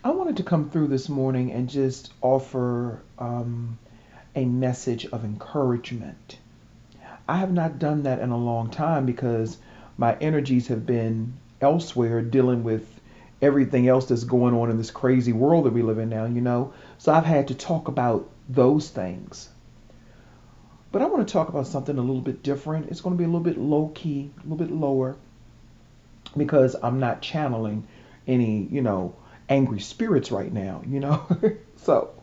I wanted to come through this morning and just offer a message of encouragement. I have not done that in a long time because my energies have been elsewhere dealing with everything else that's going on in this crazy world that we live in now. So I've had to talk about those things. But I want to talk about something a little bit different. It's going to be a little bit low key, a little bit lower because I'm not channeling any angry spirits right now. So,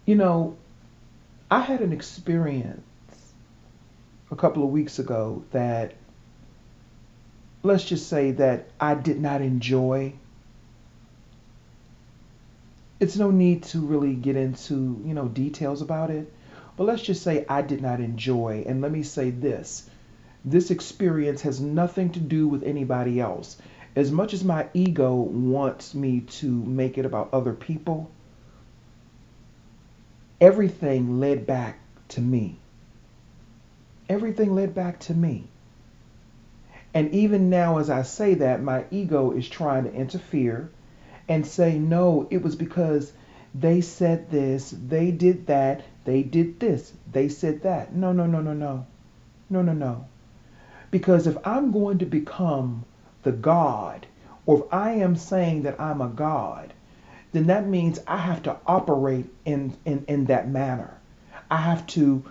you know, I had an experience a couple of weeks ago that, let's just say, that I did not enjoy. It's no need to really get into details about it, but let's just say I did not enjoy. And let me say this experience has nothing to do with anybody else. As much as my ego wants me to make it about other people, everything led back to me. Everything led back to me. And even now, as I say that, my ego is trying to interfere and say, no, it was because they said this, they did that, they did this, they said that. No, no, no, no, no. No, no, no. Because if I'm going to become the God, or if I am saying that I'm a God, then that means I have to operate in that manner. I have to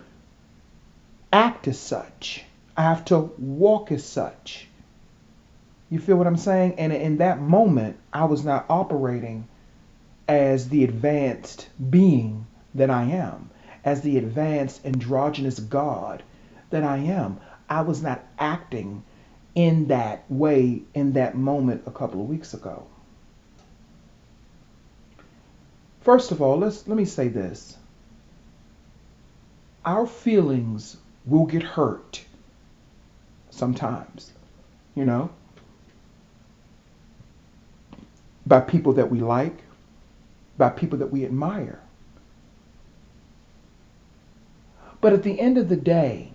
act as such. I have to walk as such. You feel what I'm saying? And in that moment, I was not operating as the advanced being that I am, as the advanced androgynous God that I am. I was not acting in that way in that moment a couple of weeks ago. First of all, let me say this. Our feelings will get hurt sometimes, you know, by people that we like, by people that we admire. But at the end of the day,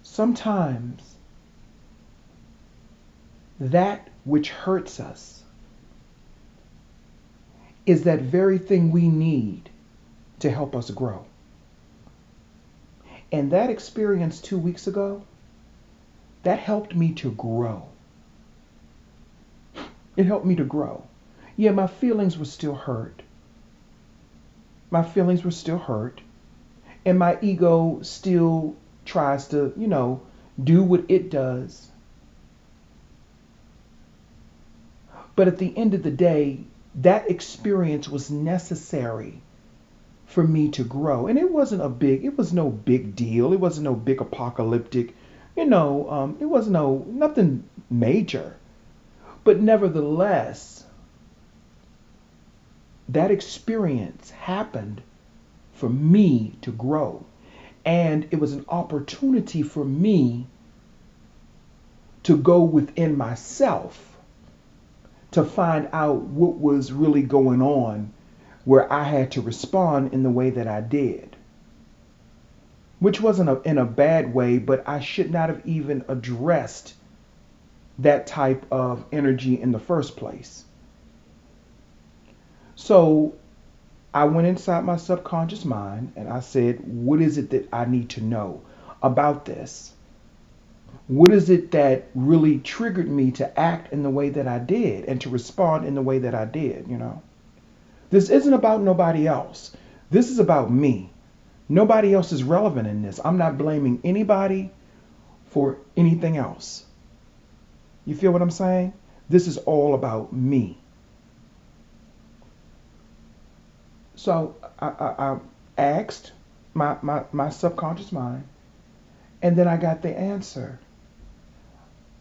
sometimes that which hurts us is that very thing we need to help us grow. And that experience 2 weeks ago, that helped me to grow. It helped me to grow. Yeah, my feelings were still hurt. My feelings were still hurt. And my ego still tries to do what it does. But at the end of the day, that experience was necessary for me to grow. And it was no big deal. It wasn't no big apocalyptic, it was nothing major. But nevertheless, that experience happened for me to grow. And it was an opportunity for me to go within myself to find out what was really going on where I had to respond in the way that I did. Which wasn't in a bad way, but I should not have even addressed that type of energy in the first place. So I went inside my subconscious mind and I said, what is it that I need to know about this? What is it that really triggered me to act in the way that I did and to respond in the way that I did? This isn't about nobody else. This is about me. Nobody else is relevant in this. I'm not blaming anybody for anything else. You feel what I'm saying? This is all about me. So I asked my subconscious mind, and then I got the answer.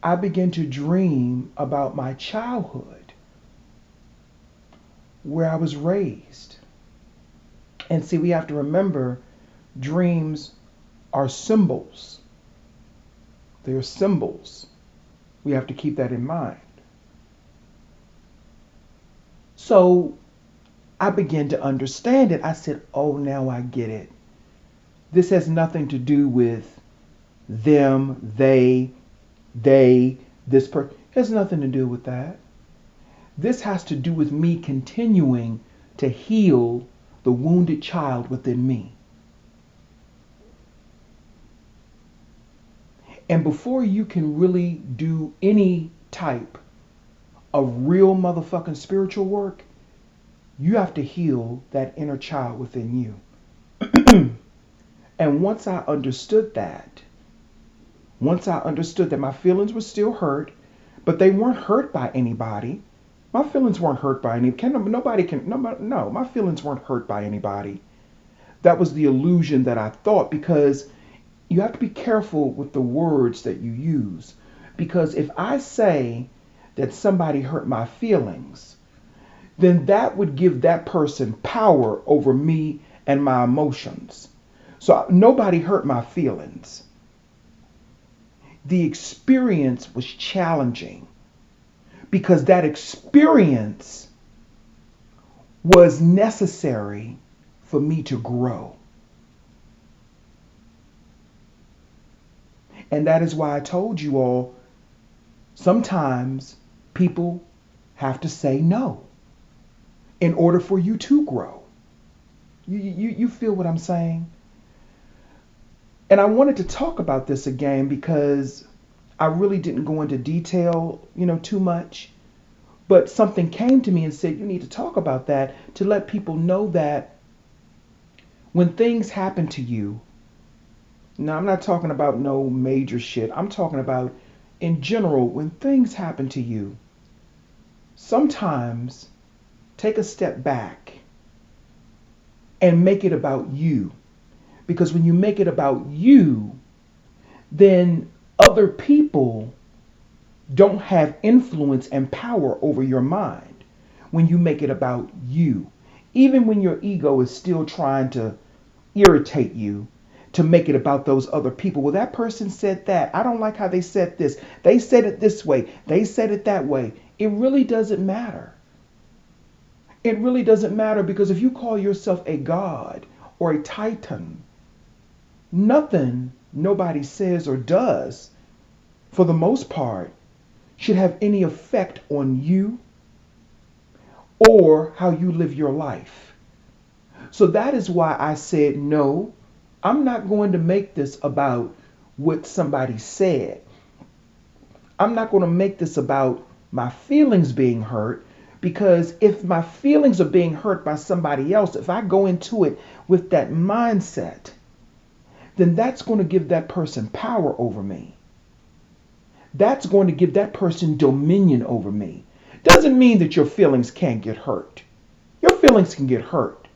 I began to dream about my childhood, where I was raised. And see, we have to remember dreams are symbols. They are symbols. We have to keep that in mind. So I began to understand it. I said, oh, now I get it. This has nothing to do with them, they, this person. Has nothing to do with that. This has to do with me continuing to heal the wounded child within me. And before you can really do any type of real motherfucking spiritual work, you have to heal that inner child within you. And once I understood that my feelings were still hurt, but they weren't hurt by anybody. My feelings weren't hurt by any. No, my feelings weren't hurt by anybody. That was the illusion that I thought, because you have to be careful with the words that you use. Because if I say that somebody hurt my feelings, then that would give that person power over me and my emotions. So nobody hurt my feelings. The experience was challenging because that experience was necessary for me to grow. And that is why I told you all, sometimes people have to say no in order for you to grow. You feel what I'm saying? And I wanted to talk about this again because I really didn't go into detail, too much. But something came to me and said, you need to talk about that, to let people know that when things happen to you, now I'm not talking about no major shit. I'm talking about in general, when things happen to you, sometimes take a step back and make it about you. Because when you make it about you, then other people don't have influence and power over your mind when you make it about you. Even when your ego is still trying to irritate you to make it about those other people. Well, that person said that. I don't like how they said this. They said it this way. They said it that way. It really doesn't matter. It really doesn't matter, because if you call yourself a god or a titan, nothing nobody says or does, for the most part, should have any effect on you or how you live your life. So that is why I said, no, I'm not going to make this about what somebody said. I'm not going to make this about my feelings being hurt, because if my feelings are being hurt by somebody else, if I go into it with that mindset, then that's going to give that person power over me. That's going to give that person dominion over me. Doesn't mean that your feelings can't get hurt. Your feelings can get hurt.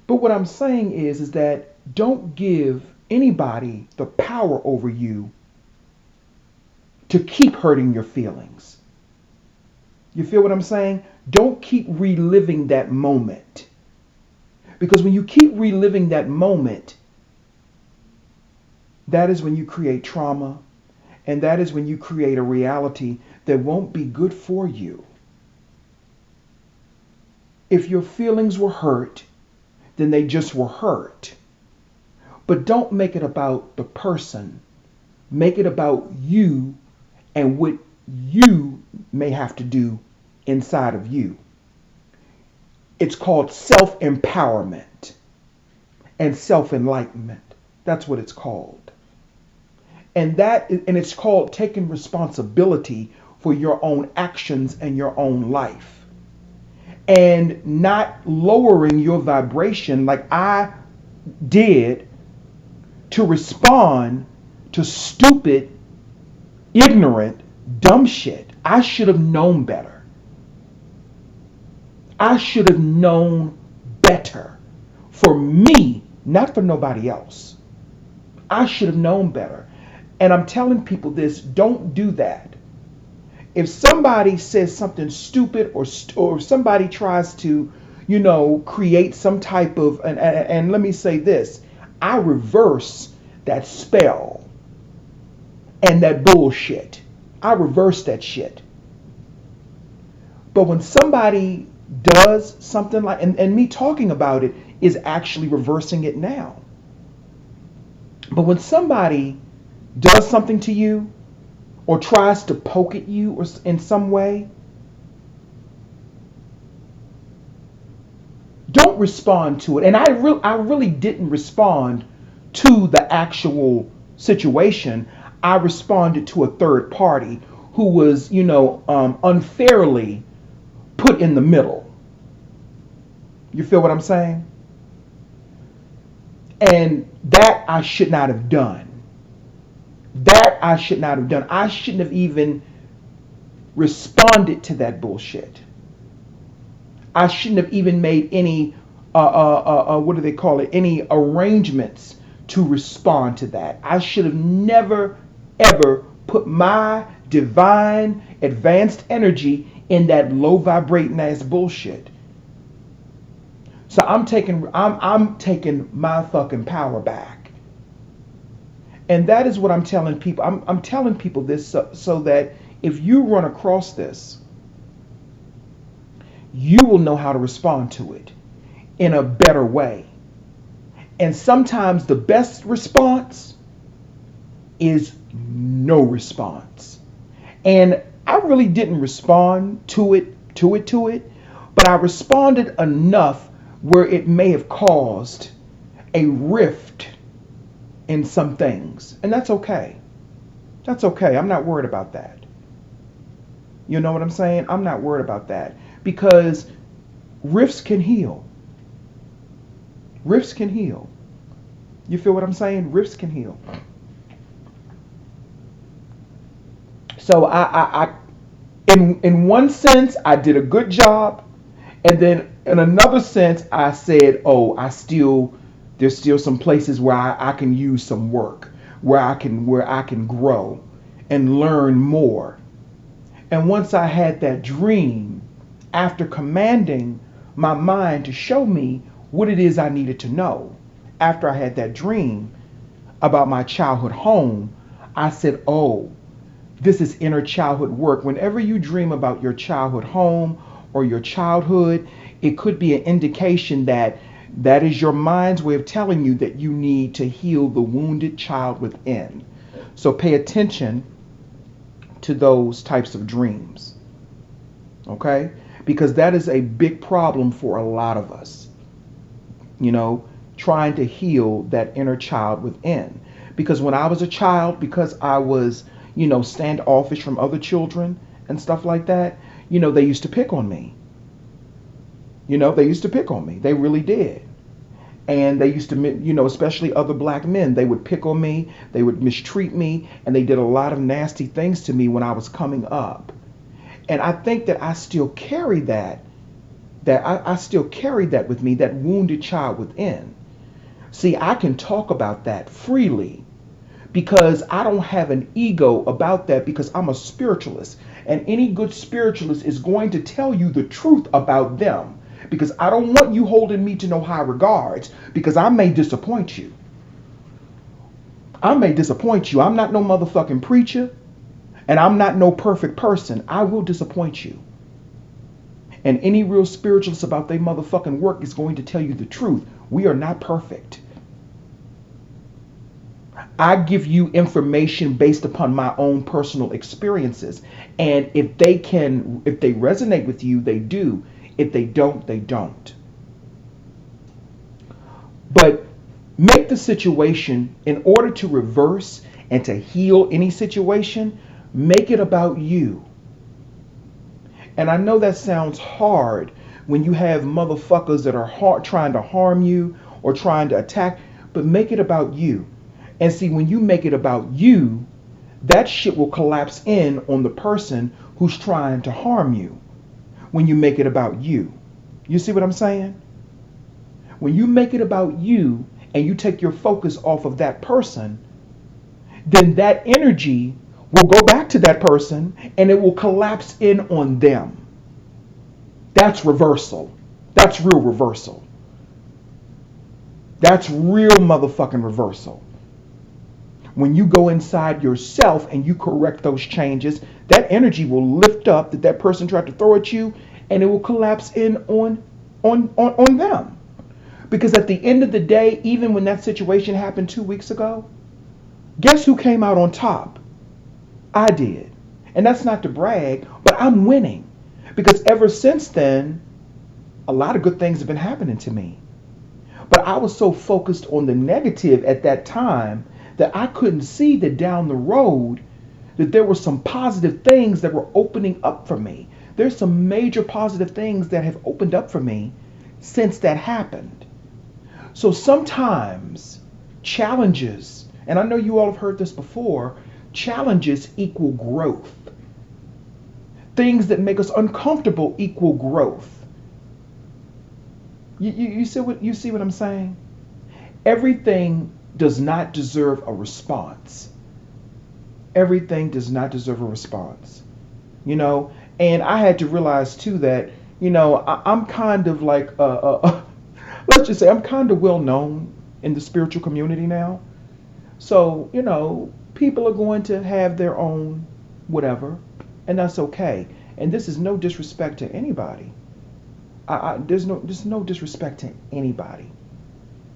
But what I'm saying is that don't give anybody the power over you to keep hurting your feelings. You feel what I'm saying? Don't keep reliving that moment. Because when you keep reliving that moment, that is when you create trauma, and that is when you create a reality that won't be good for you. If your feelings were hurt, then they just were hurt. But don't make it about the person. Make it about you and what you may have to do inside of you. It's called self-empowerment and self-enlightenment. That's what it's called. And it's called taking responsibility for your own actions and your own life, and not lowering your vibration like I did to respond to stupid, ignorant, dumb shit. I should have known better. I should have known better for me, not for nobody else. I should have known better. And I'm telling people this, don't do that. If somebody says something stupid, or somebody tries to, create some type of, and let me say this, I reverse that spell and that bullshit. I reverse that shit. But when somebody does something like, and me talking about it is actually reversing it now. But when somebody does something to you, or tries to poke at you or in some way, don't respond to it. And I really didn't respond to the actual situation. I responded to a third party who was, unfairly put in the middle. You feel what I'm saying? And that I should not have done. That I should not have done. I shouldn't have even responded to that bullshit. I shouldn't have even made any, what do they call it? Any arrangements to respond to that. I should have never, ever put my divine, advanced energy in that low vibrating ass bullshit. So I'm taking my fucking power back. And that is what I'm telling people. I'm telling people this so that if you run across this, you will know how to respond to it in a better way. And sometimes the best response is no response. And I really didn't respond to it, but I responded enough where it may have caused a rift in some things. And that's okay. That's okay. I'm not worried about that. You know what I'm saying? I'm not worried about that because rifts can heal. Rifts can heal. You feel what I'm saying? Rifts can heal. So I in one sense I did a good job, and then in another sense I said, oh, there's still some places where I can use some work, where I can grow and learn more. And once I had that dream, after commanding my mind to show me what it is I needed to know, after I had that dream about my childhood home, I said, oh, this is inner childhood work. Whenever you dream about your childhood home or your childhood, it could be an indication that that is your mind's way of telling you that you need to heal the wounded child within. So pay attention to those types of dreams. Okay? Because that is a big problem for a lot of us. Trying to heal that inner child within. Because when I was a child, because I was, standoffish from other children and stuff like that, they used to pick on me. They used to pick on me. They really did. And they used to, especially other black men, they would pick on me, they would mistreat me, and they did a lot of nasty things to me when I was coming up. And I think that I still carry that I still carry that with me, that wounded child within. See, I can talk about that freely because I don't have an ego about that, because I'm a spiritualist. And any good spiritualist is going to tell you the truth about them. Because I don't want you holding me to no high regards, because I may disappoint you. I may disappoint you. I'm not no motherfucking preacher, and I'm not no perfect person. I will disappoint you. And any real spiritualist about their motherfucking work is going to tell you the truth. We are not perfect. I give you information based upon my own personal experiences. And if they resonate with you, they do. If they don't, they don't. But make the situation, in order to reverse and to heal any situation, make it about you. And I know that sounds hard when you have motherfuckers that are trying to harm you or trying to attack, but make it about you. And see, when you make it about you, that shit will collapse in on the person who's trying to harm you. When you make it about you. You see what I'm saying? When you make it about you and you take your focus off of that person, then that energy will go back to that person and it will collapse in on them. That's reversal. That's real reversal. That's real motherfucking reversal. When you go inside yourself and you correct those changes, that energy will lift up that person tried to throw at you, and it will collapse in on them. Because at the end of the day, even when that situation happened 2 weeks ago, guess who came out on top? I did. And that's not to brag, but I'm winning. Because ever since then, a lot of good things have been happening to me. But I was so focused on the negative at that time that I couldn't see that down the road that there were some positive things that were opening up for me. There's some major positive things that have opened up for me since that happened. So sometimes challenges, and I know you all have heard this before, challenges equal growth. Things that make us uncomfortable equal growth. You see what I'm saying? Everything does not deserve a response. Everything does not deserve a response. You know, and I had to realize too that I'm kind of like let's just say I'm kind of well known in the spiritual community now. So people are going to have their own whatever, and that's okay. And this is no disrespect to anybody. There's no disrespect to anybody.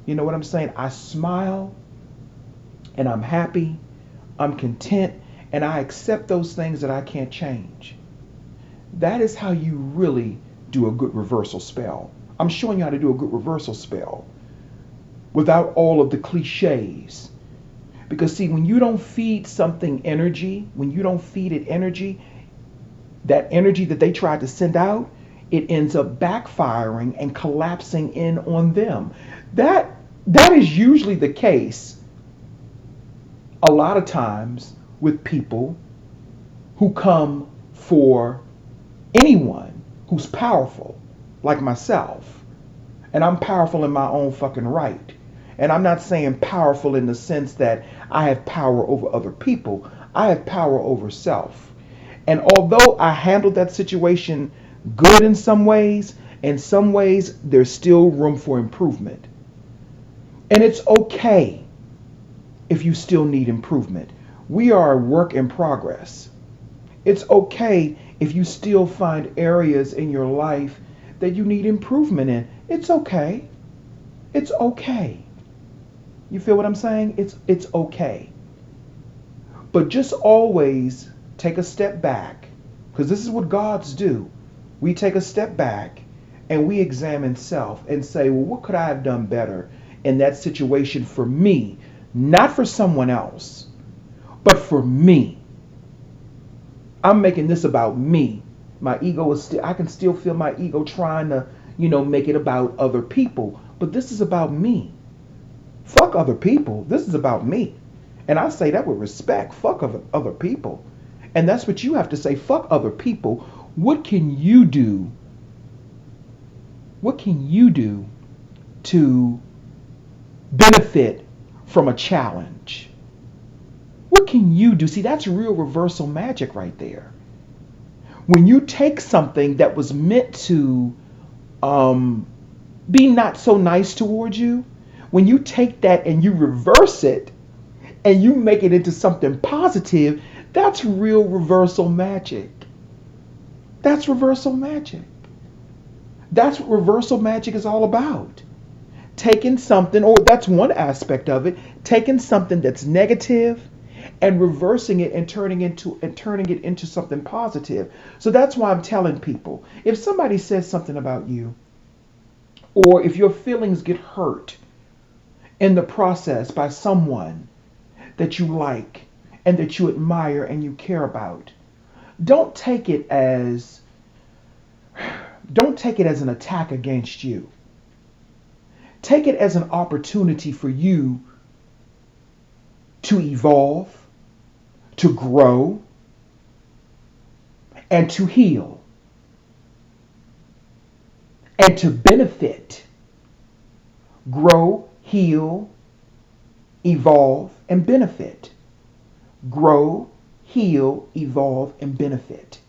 You know what I'm saying? I smile and I'm happy, I'm content, and I accept those things that I can't change. That is how you really do a good reversal spell. I'm showing you how to do a good reversal spell without all of the cliches. Because see, when you don't feed something energy, when you don't feed it energy, that energy that they tried to send out, it ends up backfiring and collapsing in on them. That is usually the case a lot of times with people who come for anyone who's powerful, like myself. And I'm powerful in my own fucking right. And I'm not saying powerful in the sense that I have power over other people. I have power over self. And although I handled that situation good in some ways there's still room for improvement. And it's okay if you still need improvement. We are a work in progress. It's okay if you still find areas in your life that you need improvement in. It's okay. It's okay. You feel what I'm saying? It's okay. But just always take a step back, because this is what gods do. We take a step back and we examine self and say, well, what could I have done better in that situation for me? Not for someone else, but for me. I'm making this about me. My ego is still, I can still feel my ego trying to, make it about other people. But this is about me. Fuck other people. This is about me. And I say that with respect. Fuck other people. And that's what you have to say. Fuck other people. What can you do? What can you do to benefit from a challenge? What can you do? See, that's real reversal magic right there. When you take something that was meant to be not so nice towards you, when you take that and you reverse it and you make it into something positive, that's real reversal magic. That's reversal magic. That's what reversal magic is all about. Taking something, or that's one aspect of it, taking something that's negative and reversing it and turning it into something positive. So that's why I'm telling people, if somebody says something about you, or if your feelings get hurt in the process by someone that you like and that you admire and you care about, don't take it as an attack against you. Take it as an opportunity for you to evolve, to grow, and to heal, and to benefit. Grow, heal, evolve, and benefit. Grow, heal, evolve, and benefit.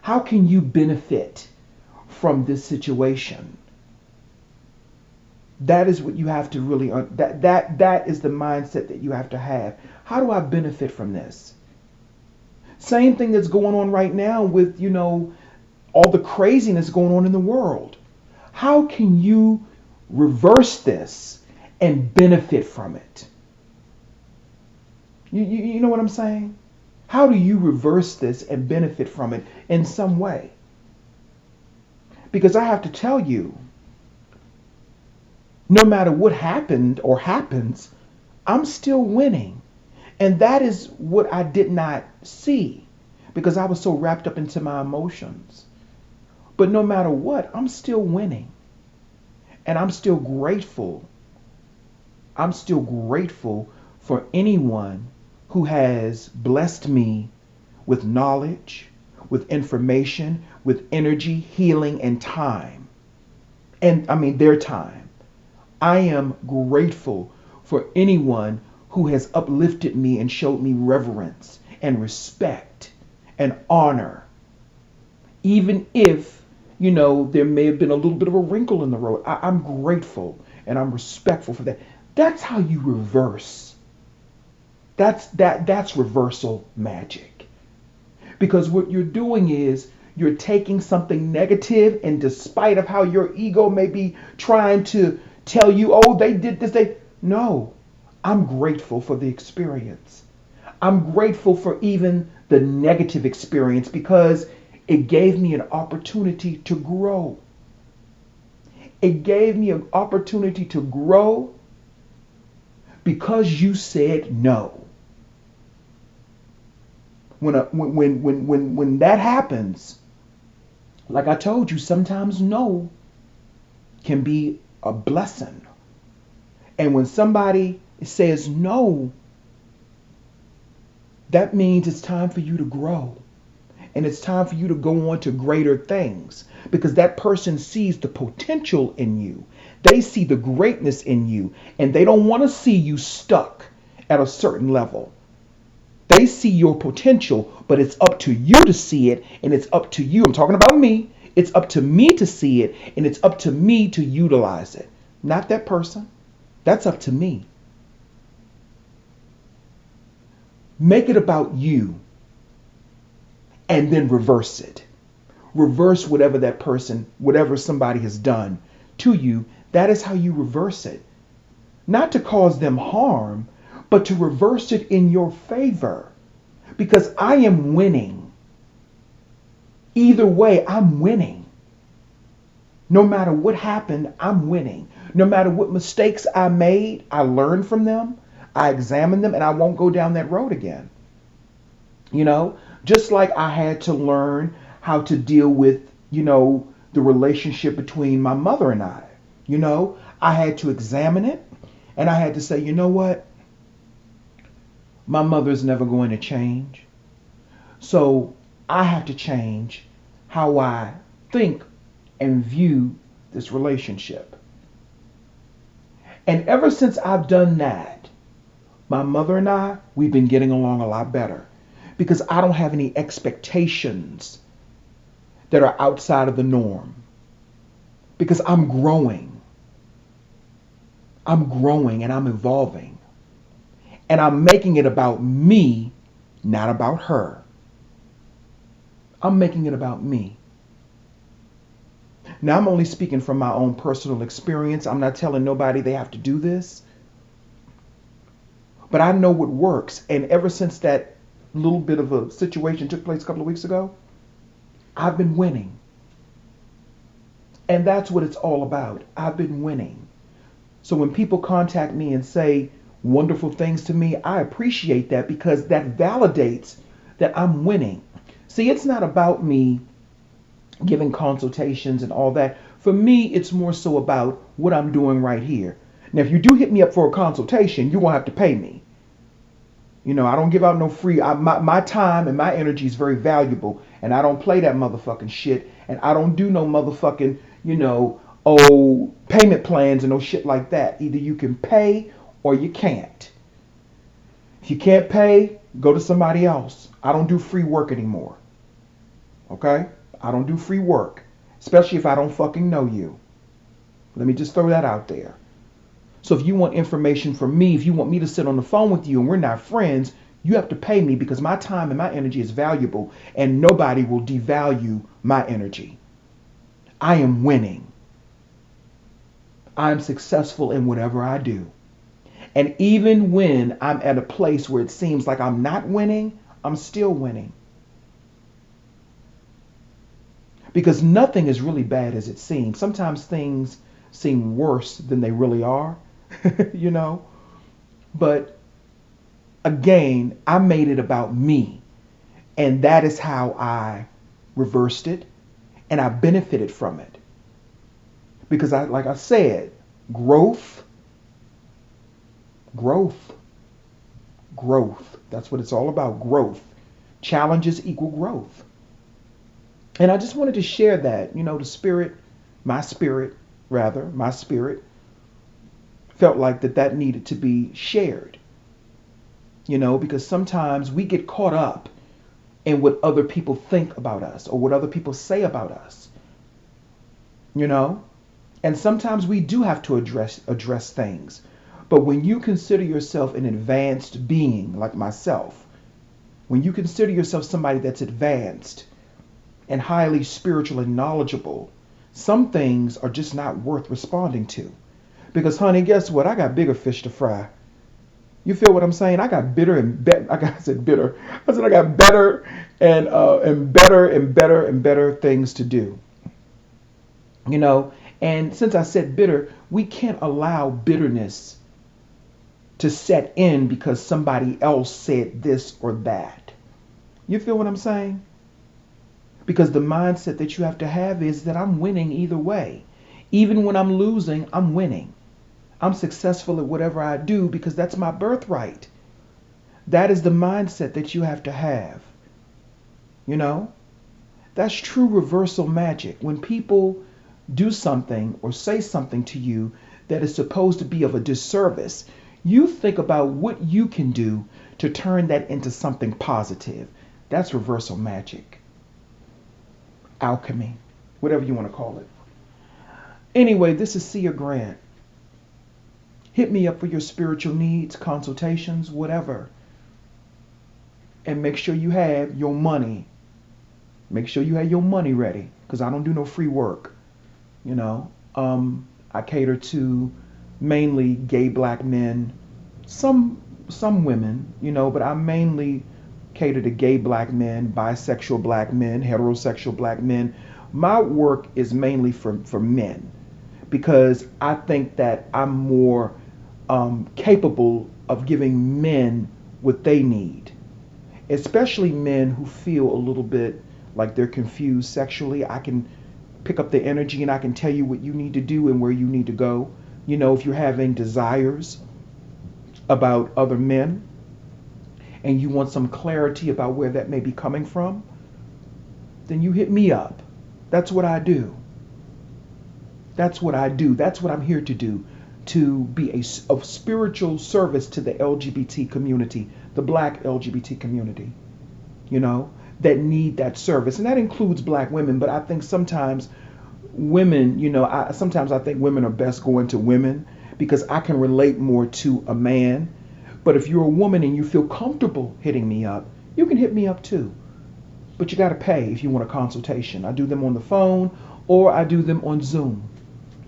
How can you benefit from this situation? That is what you have to really that is the mindset that you have to have. How do I benefit from this? Same thing that's going on right now with all the craziness going on in the world. How can you reverse this and benefit from it? You know what I'm saying? How do you reverse this and benefit from it in some way? Because I have to tell you, no matter what happened or happens, I'm still winning. And that is what I did not see because I was so wrapped up into my emotions. But no matter what, I'm still winning. And I'm still grateful. I'm still grateful for anyone who has blessed me with knowledge, with information, with energy, healing, and time. And I mean, their time. I am grateful for anyone who has uplifted me and showed me reverence and respect and honor, even if, there may have been a little bit of a wrinkle in the road. I'm grateful and I'm respectful for that. That's how you reverse. That's reversal magic. Because what you're doing is you're taking something negative, and despite of how your ego may be trying to tell you, oh, they did this, no, I'm grateful for the experience. I'm grateful for even the negative experience because it gave me an opportunity to grow. It gave me an opportunity to grow because you said no. When that happens, like I told you, sometimes no can be a blessing. And when somebody says no, that means it's time for you to grow. And it's time for you to go on to greater things because that person sees the potential in you. They see the greatness in you, and they don't want to see you stuck at a certain level. They see your potential, but it's up to you to see it, and it's up to you. I'm talking about me. It's up to me to see it, and it's up to me to utilize it. Not that person. That's up to me. Make it about you and then reverse it. Reverse whatever that person, whatever somebody has done to you. That is how you reverse it. Not to cause them harm, but to reverse it in your favor. Because I am winning. Either way, I'm winning. No matter what happened, I'm winning. No matter what mistakes I made, I learned from them, I examined them, and I won't go down that road again. Just like I had to learn how to deal with, the relationship between my mother and I. I had to examine it, and I had to say, you know what? My mother's never going to change. So I have to change how I think and view this relationship. And ever since I've done that, my mother and I, we've been getting along a lot better because I don't have any expectations that are outside of the norm because I'm growing. I'm growing and I'm evolving. And I'm making it about me, not about her. I'm making it about me. Now, I'm only speaking from my own personal experience. I'm not telling nobody they have to do this. But I know what works. And ever since that little bit of a situation took place a couple of weeks ago, I've been winning. And that's what it's all about. I've been winning. So when people contact me and say wonderful things to me, I appreciate that because that validates that I'm winning. See, it's not about me giving consultations and all that. For me, it's more so about what I'm doing right here. Now, if you do hit me up for a consultation, you won't have to pay me. I don't give out no free. My time and my energy is very valuable, and I don't play that motherfucking shit. And I don't do no motherfucking, payment plans and no shit like that. Either you can pay or you can't. If you can't pay, go to somebody else. I don't do free work anymore. Okay? I don't do free work, especially if I don't fucking know you. Let me just throw that out there. So if you want information from me, if you want me to sit on the phone with you and we're not friends, you have to pay me because my time and my energy is valuable and nobody will devalue my energy. I am winning. I'm successful in whatever I do. And even when I'm at a place where it seems like I'm not winning, I'm still winning. Because nothing is really bad as it seems. Sometimes things seem worse than they really are, you know? But again, I made it about me. And that is how I reversed it. And I benefited from it. Because like I said, growth, growth, growth. That's what it's all about, growth. Challenges equal growth. And I just wanted to share that, the spirit, my spirit felt like that needed to be shared, because sometimes we get caught up in what other people think about us or what other people say about us, you know? And sometimes we do have to address things. But when you consider yourself an advanced being like myself, when you consider yourself somebody that's advanced and highly spiritual and knowledgeable, some things are just not worth responding to. Because, honey, guess what? I got bigger fish to fry. You feel what I'm saying? I got bitter and I said bitter. I said I got better and better and better and better things to do. And since I said bitter, we can't allow bitterness to set in because somebody else said this or that. You feel what I'm saying? Because the mindset that you have to have is that I'm winning either way. Even when I'm losing, I'm winning. I'm successful at whatever I do because that's my birthright. That is the mindset that you have to have. That's true reversal magic. When people do something or say something to you that is supposed to be of a disservice, you think about what you can do to turn that into something positive. That's reversal magic. Alchemy, whatever you want to call it. Anyway, this is Sia Grant. Hit me up for your spiritual needs, consultations, whatever. And make sure you have your money. Make sure you have your money ready, because I don't do no free work. I cater to mainly gay black men, some women, but I mainly cater to gay black men, bisexual black men, heterosexual black men. My work is mainly for men because I think that I'm more capable of giving men what they need, especially men who feel a little bit like they're confused sexually. I can pick up the energy and I can tell you what you need to do and where you need to go. If you're having desires about other men and you want some clarity about where that may be coming from, then you hit me up. That's what I do. That's what I do. That's what I'm here to do, to be of spiritual service to the LGBT community, the black LGBT community, that need that service. And that includes black women, but I think sometimes women, sometimes I think women are best going to women because I can relate more to a man. But if you're a woman and you feel comfortable hitting me up, you can hit me up too. But you got to pay if you want a consultation. I do them on the phone or I do them on Zoom.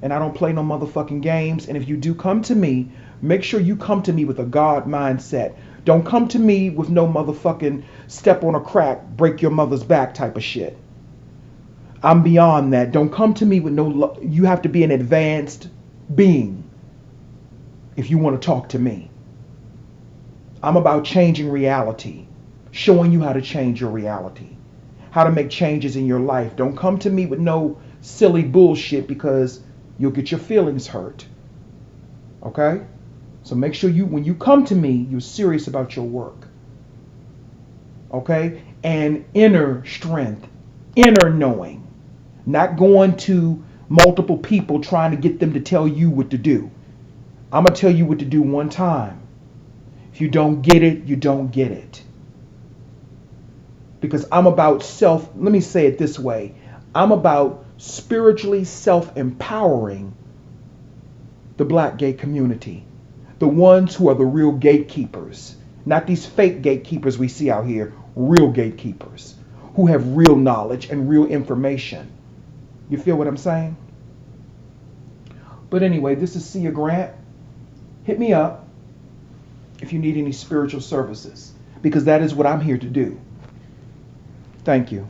And I don't play no motherfucking games. And if you do come to me, make sure you come to me with a God mindset. Don't come to me with no motherfucking step on a crack, break your mother's back type of shit. I'm beyond that. Don't come to me with no, you have to be an advanced being if you want to talk to me. I'm about changing reality, showing you how to change your reality, how to make changes in your life. Don't come to me with no silly bullshit because you'll get your feelings hurt. Okay? So make sure when you come to me, you're serious about your work. Okay? And inner strength, inner knowing. Not going to multiple people trying to get them to tell you what to do. I'm going to tell you what to do one time. If you don't get it, you don't get it. Because I'm about let me say it this way. I'm about spiritually self-empowering the black gay community. The ones who are the real gatekeepers. Not these fake gatekeepers we see out here. Real gatekeepers. Who have real knowledge and real information. You feel what I'm saying? But anyway, this is Sia Grant. Hit me up if you need any spiritual services. because that is what I'm here to do. Thank you.